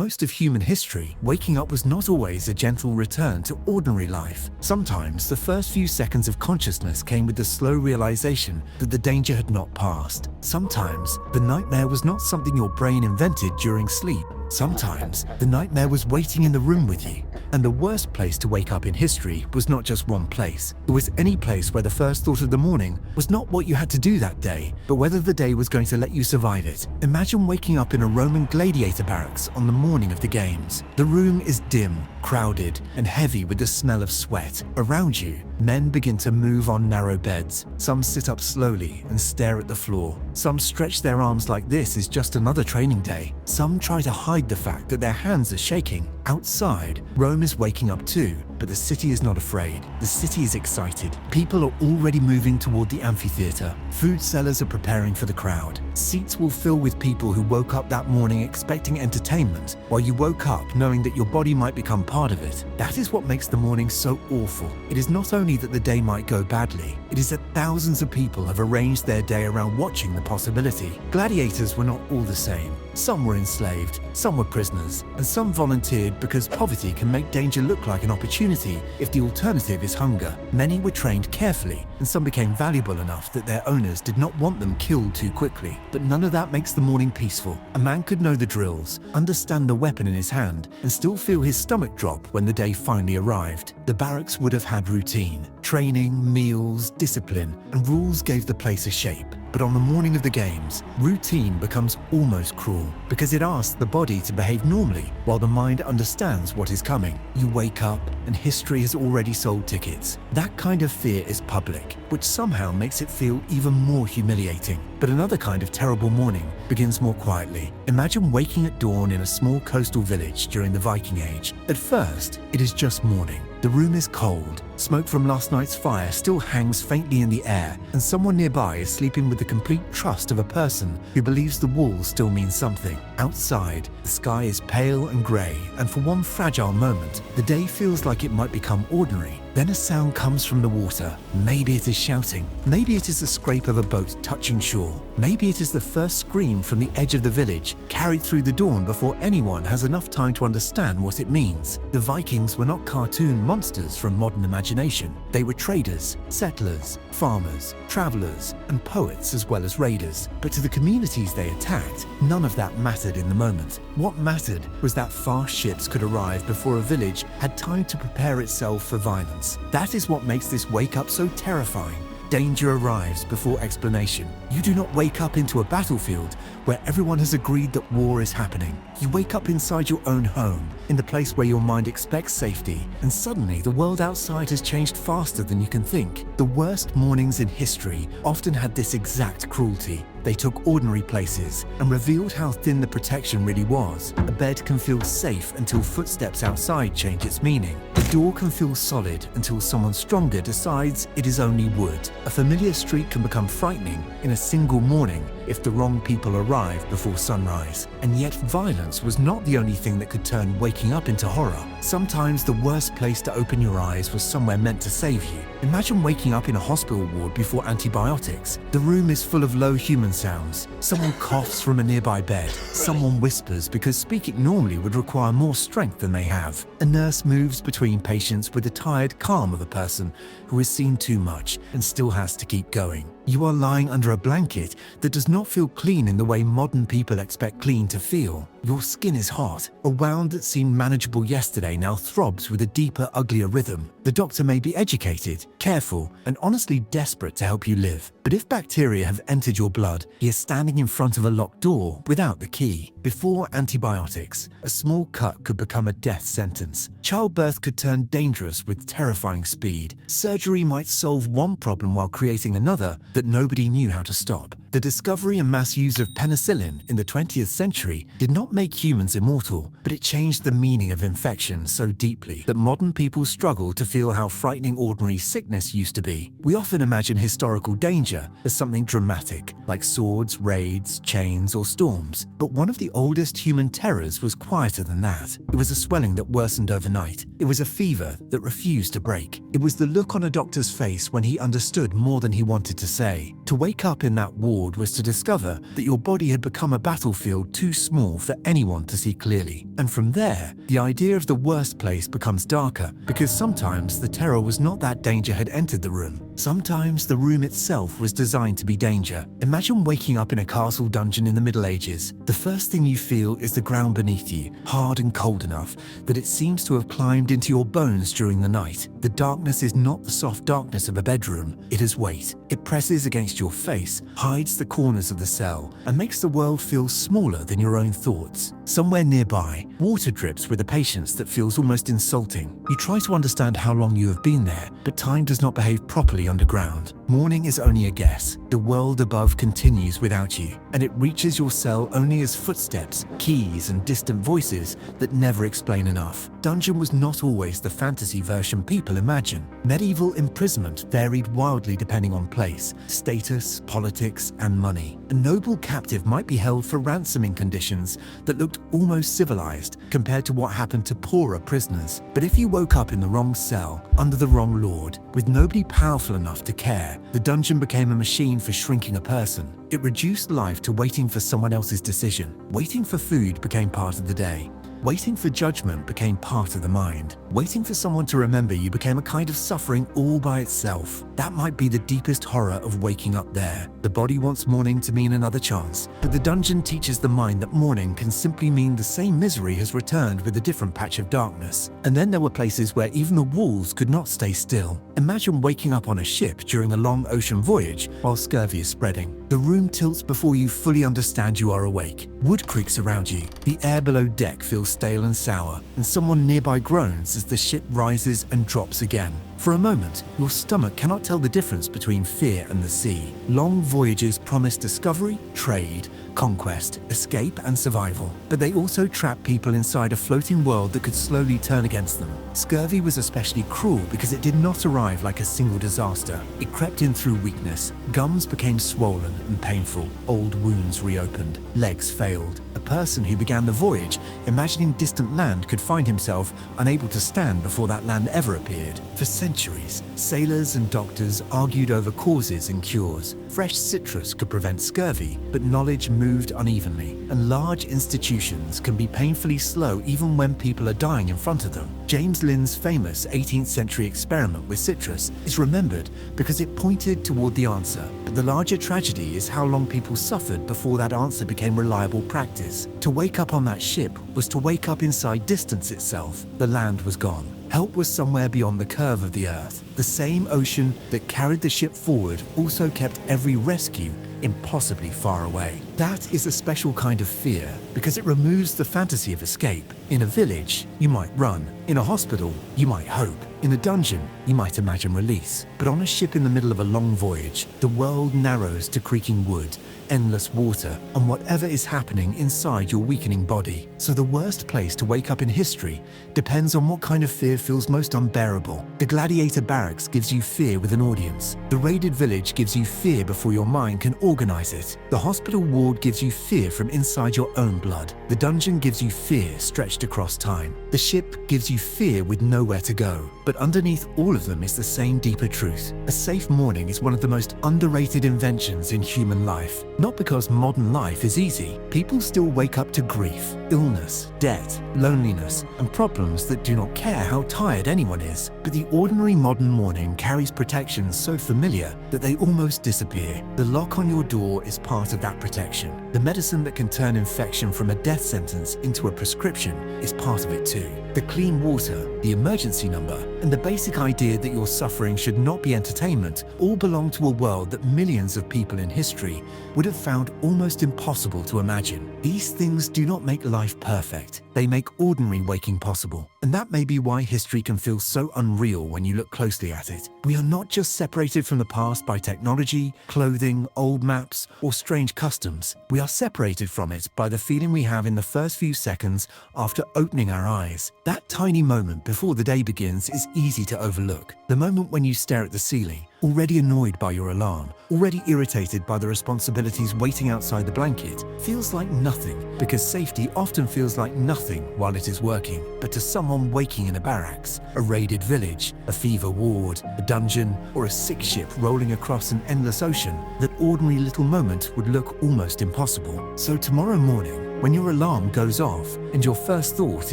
most of human history, waking up was not always a gentle return to ordinary life. Sometimes the first few seconds of consciousness came with the slow realization that the danger had not passed. Sometimes the nightmare was not something your brain invented during sleep. Sometimes the nightmare was waiting in the room with you. And the worst place to wake up in history was not just one place. It was any place where the first thought of the morning was not what you had to do that day, but whether the day was going to let you survive it. Imagine waking up in a Roman gladiator barracks on the morning of the games. The room is dim, crowded, and heavy with the smell of sweat. Around you, men begin to move on narrow beds. Some sit up slowly and stare at the floor. Some stretch their arms like this is just another training day. Some try to hide the fact that their hands are shaking. Outside, Rome is waking up too, but the city is not afraid. The city is excited. People are already moving toward the amphitheater. Food sellers are preparing for the crowd. Seats will fill with people who woke up that morning expecting entertainment, while you woke up knowing that your body might become part of it. That is what makes the morning so awful. It is not only that the day might go badly, it is that thousands of people have arranged their day around watching the possibility. Gladiators were not all the same. Some were enslaved, some were prisoners, and some volunteered because poverty can make danger look like an opportunity if the alternative is hunger. Many were trained carefully, and some became valuable enough that their owners did not want them killed too quickly. But none of that makes the morning peaceful. A man could know the drills, understand the weapon in his hand, and still feel his stomach drop when the day finally arrived. The barracks would have had routine. Training, meals, discipline, and rules gave the place a shape. But on the morning of the games, routine becomes almost cruel because it asks the body to behave normally while the mind understands what is coming. You wake up and history has already sold tickets. That kind of fear is public, which somehow makes it feel even more humiliating. But another kind of terrible morning begins more quietly. Imagine waking at dawn in a small coastal village during the Viking Age. At first, it is just morning. The room is cold. Smoke from last night's fire still hangs faintly in the air, and someone nearby is sleeping with the complete trust of a person who believes the walls still mean something. Outside, the sky is pale and grey, and for one fragile moment, the day feels like it might become ordinary. Then a sound comes from the water. Maybe it is shouting. Maybe it is the scrape of a boat touching shore. Maybe it is the first scream from the edge of the village, carried through the dawn before anyone has enough time to understand what it means. The Vikings were not cartoon monsters from modern imagination. They were traders, settlers, farmers, travelers, and poets as well as raiders. But to the communities they attacked, none of that mattered in the moment. What mattered was that fast ships could arrive before a village had time to prepare itself for violence. That is what makes this wake-up so terrifying. Danger arrives before explanation. You do not wake up into a battlefield where everyone has agreed that war is happening. You wake up inside your own home, in the place where your mind expects safety, and suddenly the world outside has changed faster than you can think. The worst mornings in history often had this exact cruelty. They took ordinary places and revealed how thin the protection really was. A bed can feel safe until footsteps outside change its meaning. A door can feel solid until someone stronger decides it is only wood. A familiar street can become frightening in a single morning if the wrong people arrive before sunrise. And yet violence was not the only thing that could turn waking up into horror. Sometimes the worst place to open your eyes was somewhere meant to save you. Imagine waking up in a hospital ward before antibiotics. The room is full of low human sounds. Someone coughs from a nearby bed. Someone whispers because speaking normally would require more strength than they have. A nurse moves between patients with the tired calm of a person who has seen too much and still has to keep going. You are lying under a blanket that does not feel clean in the way modern people expect clean to feel. Your skin is hot. A wound that seemed manageable yesterday now throbs with a deeper, uglier rhythm. The doctor may be educated, careful, and honestly desperate to help you live. But if bacteria have entered your blood, he is standing in front of a locked door without the key. Before antibiotics, a small cut could become a death sentence. Childbirth could turn dangerous with terrifying speed. Surgery might solve one problem while creating another that nobody knew how to stop. The discovery and mass use of penicillin in the 20th century did not make humans immortal, but it changed the meaning of infection so deeply that modern people struggle to feel how frightening ordinary sickness used to be. We often imagine historical danger as something dramatic, like swords, raids, chains, or storms. But one of the oldest human terrors was quieter than that. It was a swelling that worsened overnight. It was a fever that refused to break. It was the look on a doctor's face when he understood more than he wanted to say. To wake up in that ward reward was to discover that your body had become a battlefield too small for anyone to see clearly. And from there, the idea of the worst place becomes darker, because sometimes the terror was not that danger had entered the room. Sometimes the room itself was designed to be danger. Imagine waking up in a castle dungeon in the Middle Ages. The first thing you feel is the ground beneath you, hard and cold enough that it seems to have climbed into your bones during the night. The darkness is not the soft darkness of a bedroom. It has weight. It presses against your face, hides the corners of the cell, and makes the world feel smaller than your own thoughts. Somewhere nearby, water drips with a patience that feels almost insulting. You try to understand how long you have been there, but time does not behave properly underground. Morning is only a guess. The world above continues without you, and it reaches your cell only as footsteps, keys, and distant voices that never explain enough. Dungeon was not always the fantasy version people imagine. Medieval imprisonment varied wildly depending on place, status, politics, and money. A noble captive might be held for ransoming conditions that looked almost civilized compared to what happened to poorer prisoners. But if you woke up in the wrong cell, under the wrong lord, with nobody powerful enough to care, the dungeon became a machine for shrinking a person. It reduced life to waiting for someone else's decision. Waiting for food became part of the day. Waiting for judgment became part of the mind. Waiting for someone to remember you became a kind of suffering all by itself. That might be the deepest horror of waking up there. The body wants morning to mean another chance, but the dungeon teaches the mind that morning can simply mean the same misery has returned with a different patch of darkness. And then there were places where even the walls could not stay still. Imagine waking up on a ship during a long ocean voyage while scurvy is spreading. The room tilts before you fully understand you are awake. Wood creaks around you. The air below deck feels stale and sour, and someone nearby groans as the ship rises and drops again. For a moment, your stomach cannot tell the difference between fear and the sea. Long voyages promise discovery, trade, conquest, escape, and survival. But they also trap people inside a floating world that could slowly turn against them. Scurvy was especially cruel because it did not arrive like a single disaster. It crept in through weakness. Gums became swollen and painful. Old wounds reopened. Legs failed. A person who began the voyage, imagining distant land, could find himself unable to stand before that land ever appeared. For centuries, sailors and doctors argued over causes and cures. Fresh citrus could prevent scurvy, but knowledge moved unevenly, and large institutions can be painfully slow even when people are dying in front of them. James Linn's famous 18th century experiment with citrus is remembered because it pointed toward the answer, but the larger tragedy is how long people suffered before that answer became reliable practice. To wake up on that ship was to wake up inside distance itself. The land was gone. Help was somewhere beyond the curve of the earth. The same ocean that carried the ship forward also kept every rescue impossibly far away. That is a special kind of fear because it removes the fantasy of escape. In a village, you might run. In a hospital, you might hope. In a dungeon, you might imagine release. But on a ship in the middle of a long voyage, the world narrows to creaking wood, endless water, and whatever is happening inside your weakening body. So the worst place to wake up in history depends on what kind of fear feels most unbearable. The Gladiator Barracks gives you fear with an audience. The raided village gives you fear before your mind can organize it. The hospital ward gives you fear from inside your own blood. The dungeon gives you fear stretched across time. The ship gives you fear with nowhere to go. But underneath all of them is the same deeper truth. A safe morning is one of the most underrated inventions in human life. Not because modern life is easy. People still wake up to grief, illness, debt, loneliness, and problems that do not care how tired anyone is. But the ordinary modern morning carries protections so familiar that they almost disappear. The lock on your door is part of that protection. The medicine that can turn infection from a death sentence into a prescription is part of it too. The clean water, the emergency number, and the basic idea that your suffering should not be entertainment all belong to a world that millions of people in history would have found almost impossible to imagine. These things do not make life perfect. They make ordinary waking possible. And that may be why history can feel so unreal when you look closely at it. We are not just separated from the past by technology, clothing, old maps, or strange customs. We are separated from it by the feeling we have in the first few seconds after opening our eyes. That tiny moment before the day begins is easy to overlook. The moment when you stare at the ceiling, already annoyed by your alarm, already irritated by the responsibilities waiting outside the blanket, feels like nothing, because safety often feels like nothing while it is working. But to someone waking in a barracks, a raided village, a fever ward, a dungeon, or a sick ship rolling across an endless ocean, that ordinary little moment would look almost impossible. So tomorrow morning, when your alarm goes off and your first thought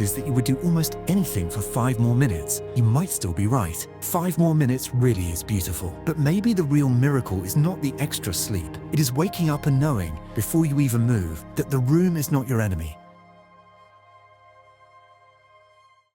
is that you would do almost anything for 5 more minutes, you might still be right. 5 more minutes really is beautiful. But maybe the real miracle is not the extra sleep. It is waking up and knowing, before you even move, that the room is not your enemy.